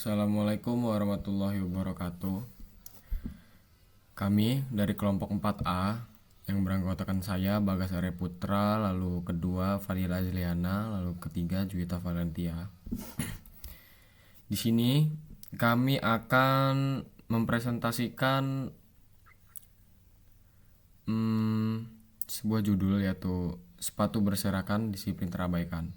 Assalamualaikum warahmatullahi wabarakatuh. Kami dari kelompok 4A yang beranggotakan saya Bagas Arya Putra, lalu kedua Fadila Azliana, lalu ketiga Juwita Valentia. Di sini kami akan mempresentasikan sebuah judul, yaitu sepatu berserakan disiplin terabaikan.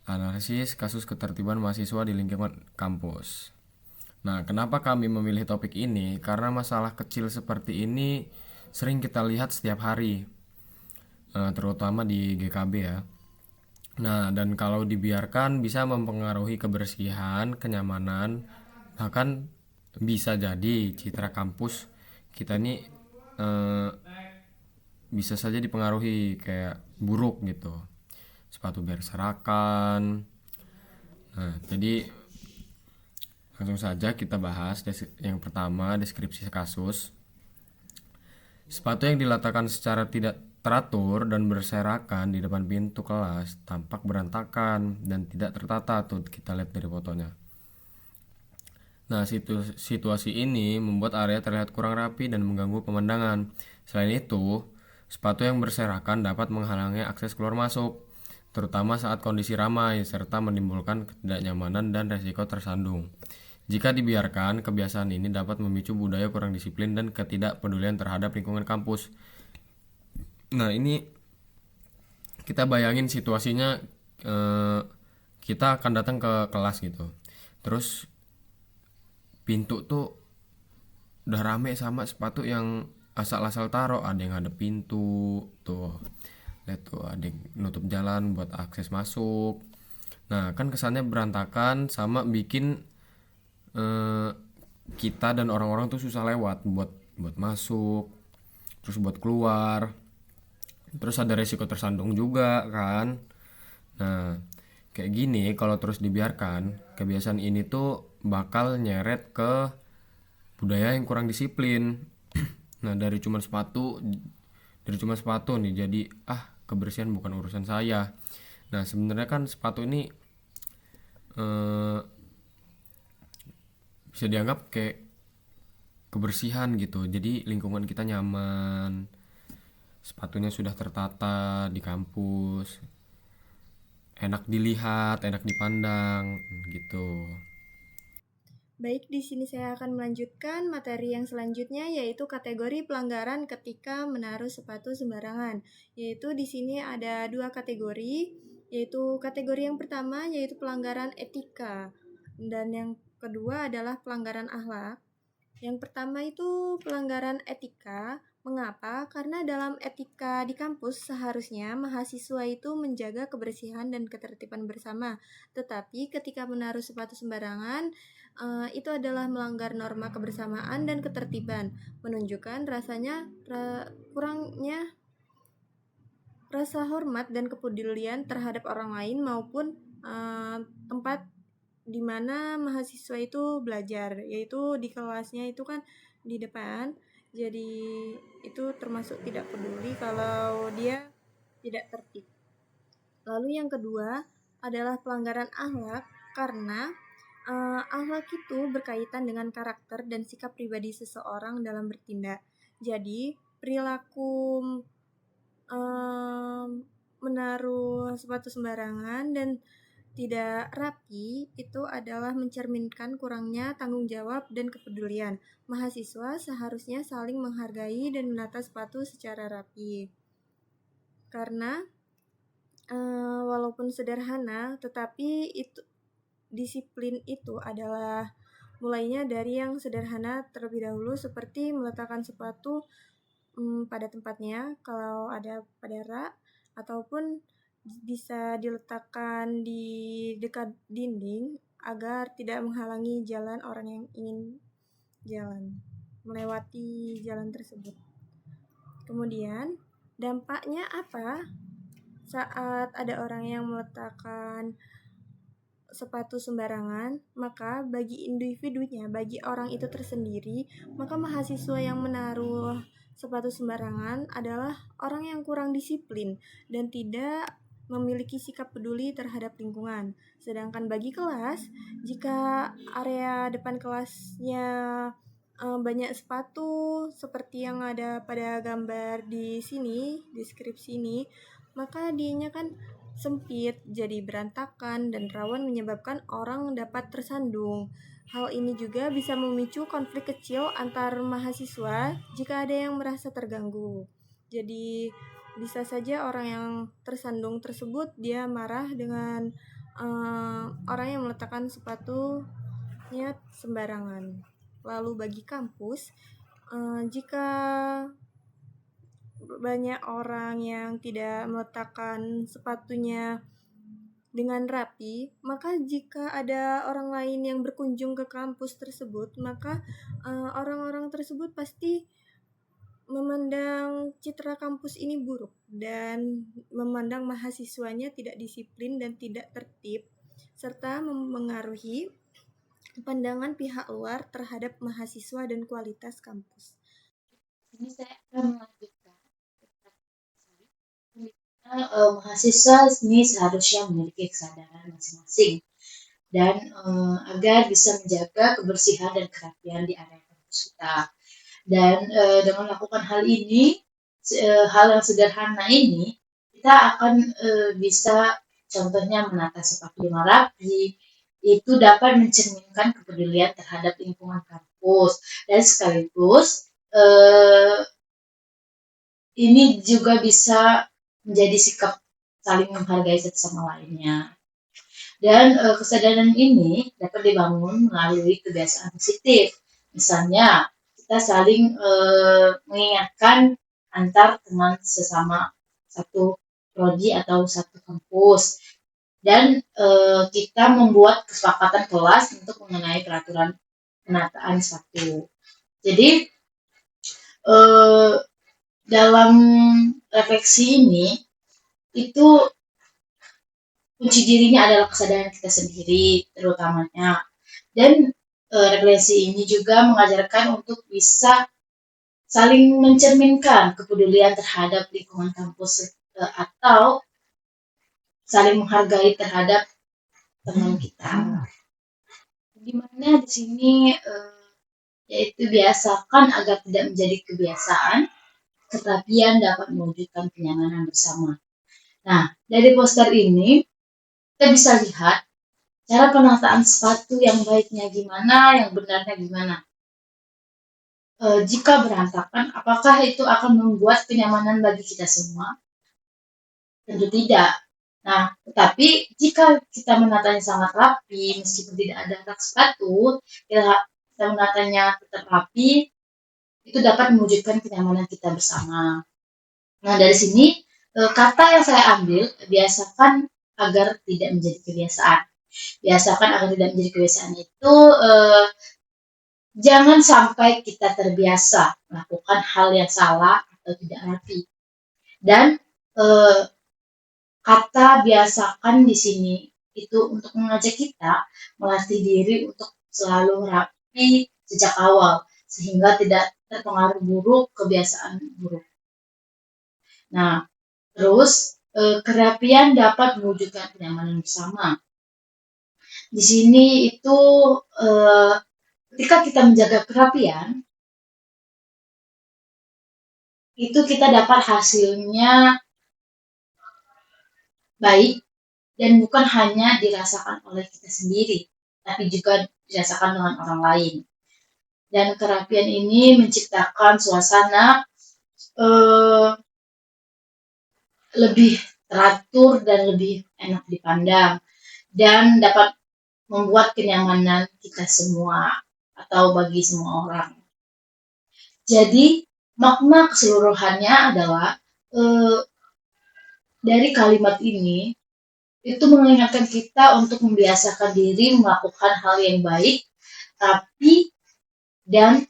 Analisis kasus ketertiban mahasiswa di lingkungan kampus. Nah, kenapa kami memilih topik ini? Karena masalah kecil seperti ini sering kita lihat setiap hari, terutama di GKB ya. Nah, dan kalau dibiarkan bisa mempengaruhi kebersihan, kenyamanan, bahkan bisa jadi citra kampus kita ini bisa saja dipengaruhi kayak buruk gitu. Sepatu berserakan. Nah, jadi langsung saja kita bahas. Yang pertama, deskripsi kasus. Sepatu yang diletakkan secara tidak teratur dan berserakan di depan pintu kelas tampak berantakan dan tidak tertata. Tuh kita lihat dari fotonya. Nah, situasi ini membuat area terlihat kurang rapi dan mengganggu pemandangan. Selain itu, sepatu yang berserakan dapat menghalangi akses keluar masuk, terutama saat kondisi ramai, serta menimbulkan ketidaknyamanan dan resiko tersandung. Jika dibiarkan, kebiasaan ini dapat memicu budaya kurang disiplin dan ketidakpedulian terhadap lingkungan kampus. Nah, ini kita bayangin situasinya, kita akan datang ke kelas gitu. Terus pintu tuh udah rame sama sepatu yang asal-asal taruh. Ada yang ada pintu tuh, lihat tuh, ada yang nutup jalan buat akses masuk. Nah, kan kesannya berantakan sama bikin kita dan orang-orang tuh susah lewat buat masuk, terus buat keluar, terus ada resiko tersandung juga kan. Nah, kayak gini kalau terus dibiarkan, kebiasaan ini tuh bakal nyeret ke budaya yang kurang disiplin. Nah, dari cuma sepatu nih jadi kebersihan bukan urusan saya. Nah, sebenarnya kan sepatu ini bisa dianggap kayak kebersihan gitu. Jadi lingkungan kita nyaman, sepatunya sudah tertata di kampus, enak dilihat, enak dipandang gitu. Baik, di sini saya akan melanjutkan materi yang selanjutnya, yaitu kategori pelanggaran ketika menaruh sepatu sembarangan. Yaitu di sini ada dua kategori, yaitu kategori yang pertama yaitu pelanggaran etika, dan yang kedua adalah pelanggaran akhlak. Yang pertama itu pelanggaran etika. Mengapa? Karena dalam etika di kampus seharusnya mahasiswa itu menjaga kebersihan dan ketertiban bersama. Tetapi ketika menaruh sepatu sembarangan, itu adalah melanggar norma kebersamaan dan ketertiban, menunjukkan kurangnya rasa hormat dan kepedulian terhadap orang lain maupun tempat di mana mahasiswa itu belajar, yaitu di kelasnya itu kan di depan. Jadi itu termasuk tidak peduli kalau dia tidak tertib. Lalu yang kedua adalah pelanggaran akhlak, karena akhlak itu berkaitan dengan karakter dan sikap pribadi seseorang dalam bertindak. Jadi perilaku menaruh sepatu sembarangan dan tidak rapi itu adalah mencerminkan kurangnya tanggung jawab dan kepedulian. Mahasiswa seharusnya saling menghargai dan menata sepatu secara rapi. Karena walaupun sederhana, tetapi itu disiplin itu adalah mulainya dari yang sederhana terlebih dahulu, seperti meletakkan sepatu pada tempatnya kalau ada pada rak, ataupun bisa diletakkan di dekat dinding agar tidak menghalangi jalan orang yang ingin melewati jalan tersebut. Kemudian dampaknya apa saat ada orang yang meletakkan sepatu sembarangan? Maka bagi individunya, bagi orang itu tersendiri, maka mahasiswa yang menaruh sepatu sembarangan adalah orang yang kurang disiplin dan tidak memiliki sikap peduli terhadap lingkungan. Sedangkan bagi kelas, jika area depan kelasnya banyak sepatu seperti yang ada pada gambar di sini, deskripsi ini, maka dianya kan sempit, jadi berantakan dan rawan menyebabkan orang dapat tersandung. Hal ini juga bisa memicu konflik kecil antar mahasiswa jika ada yang merasa terganggu. Jadi bisa saja orang yang tersandung tersebut dia marah dengan orang yang meletakkan sepatunya sembarangan. Lalu bagi kampus, jika banyak orang yang tidak meletakkan sepatunya dengan rapi, maka jika ada orang lain yang berkunjung ke kampus tersebut, maka orang-orang tersebut pasti memandang citra kampus ini buruk dan memandang mahasiswanya tidak disiplin dan tidak tertib, serta mempengaruhi pandangan pihak luar terhadap mahasiswa dan kualitas kampus. Ini saya akan melanjutkan mahasiswa ini seharusnya memiliki kesadaran masing-masing dan agar bisa menjaga kebersihan dan kerapian di area kampus kita. Dan dengan melakukan hal ini, hal yang sederhana ini, kita akan bisa contohnya menata sepatu dengan rapi, itu dapat mencerminkan kepedulian terhadap lingkungan kampus dan sekaligus ini juga bisa menjadi sikap saling menghargai satu sama lainnya. Dan kesadaran ini dapat dibangun melalui kebiasaan positif. Misalnya, kita saling mengingatkan antar teman sesama satu prodi atau satu kampus. Dan kita membuat kesepakatan kelas untuk mengenai peraturan penataan sepatu. Jadi, dalam refleksi ini, itu kunci dirinya adalah kesadaran kita sendiri terutamanya. Dan refleksi ini juga mengajarkan untuk bisa saling mencerminkan kepedulian terhadap lingkungan kampus atau saling menghargai terhadap teman kita. Dimana di sini yaitu biasakan agar tidak menjadi kebiasaan, kerapian dapat mewujudkan kenyamanan bersama. Nah, dari poster ini kita bisa lihat cara penataan sepatu yang baiknya gimana, yang benarnya gimana. Jika berantakan, apakah itu akan membuat kenyamanan bagi kita semua? Tentu tidak. Nah, tetapi jika kita menatanya sangat rapi, meskipun tidak ada rak sepatu, kita menatanya tetap rapi, itu dapat mewujudkan kenyamanan kita bersama. Nah, dari sini kata yang saya ambil, biasakan agar tidak menjadi kebiasaan. Biasakan agar tidak menjadi kebiasaan itu jangan sampai kita terbiasa melakukan hal yang salah atau tidak rapi. Dan kata biasakan di sini itu untuk mengajak kita melatih diri untuk selalu rapi sejak awal sehingga tidak terpengaruh buruk kebiasaan buruk. Nah, terus kerapian dapat mewujudkan kenyamanan bersama. Di sini itu ketika kita menjaga kerapian, itu kita dapat hasilnya baik dan bukan hanya dirasakan oleh kita sendiri, tapi juga dirasakan dengan orang lain. Dan kerapian ini menciptakan suasana lebih teratur dan lebih enak dipandang dan dapat membuat kenyamanan kita semua atau bagi semua orang. Jadi makna keseluruhannya adalah dari kalimat ini itu mengingatkan kita untuk membiasakan diri melakukan hal yang baik, rapi dan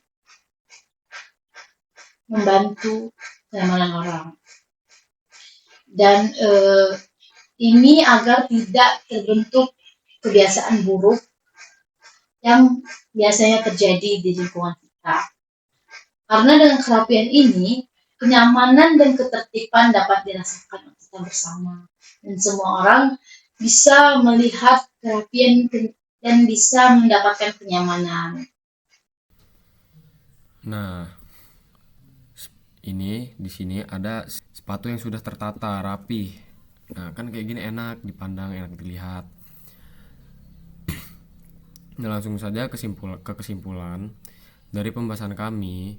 membantu kenyamanan orang. Dan ini agar tidak terbentuk kebiasaan buruk yang biasanya terjadi di lingkungan kita. Karena dengan kerapian ini, kenyamanan dan ketertiban dapat dirasakan kita bersama. dan semua orang bisa melihat kerapian dan bisa mendapatkan kenyamanan. Nah, ini di sini ada sepatu yang sudah tertata rapi. Nah, kan kayak gini enak dipandang, enak dilihat. Nah, langsung saja ke kesimpulan dari pembahasan kami.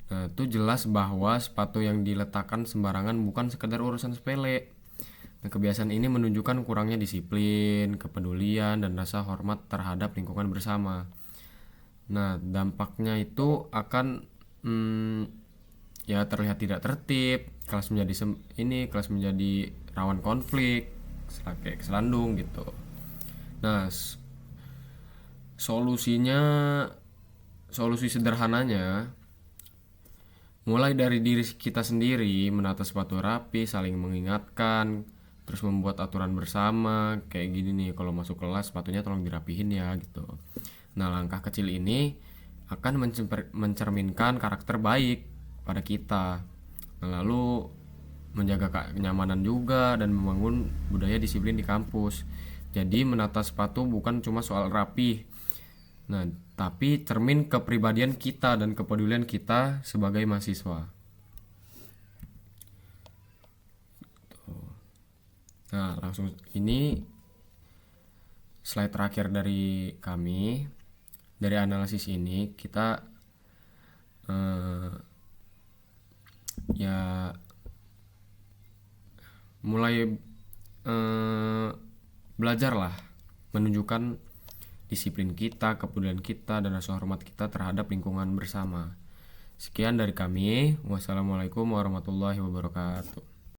Nah, itu jelas bahwa sepatu yang diletakkan sembarangan bukan sekedar urusan sepele. Nah, kebiasaan ini menunjukkan kurangnya disiplin, kepedulian, dan rasa hormat terhadap lingkungan bersama. Nah, dampaknya itu akan ya terlihat tidak tertib, kelas menjadi rawan konflik, kayak keselandung gitu. Nah, solusinya solusi sederhananya mulai dari diri kita sendiri, menata sepatu rapi, saling mengingatkan, terus membuat aturan bersama kayak gini nih, kalau masuk kelas sepatunya tolong dirapihin ya gitu. Nah, langkah kecil ini akan mencerminkan karakter baik pada kita. Nah, lalu menjaga kenyamanan juga dan membangun budaya disiplin di kampus. Jadi menata sepatu bukan cuma soal rapi, nah, tapi cermin kepribadian kita dan kepedulian kita sebagai mahasiswa. Nah, langsung ini slide terakhir dari kami. Dari analisis ini kita ya mulai belajar lah menunjukkan disiplin kita, kepedulian kita, dan rasa hormat kita terhadap lingkungan bersama. Sekian dari kami. Wassalamualaikum warahmatullahi wabarakatuh.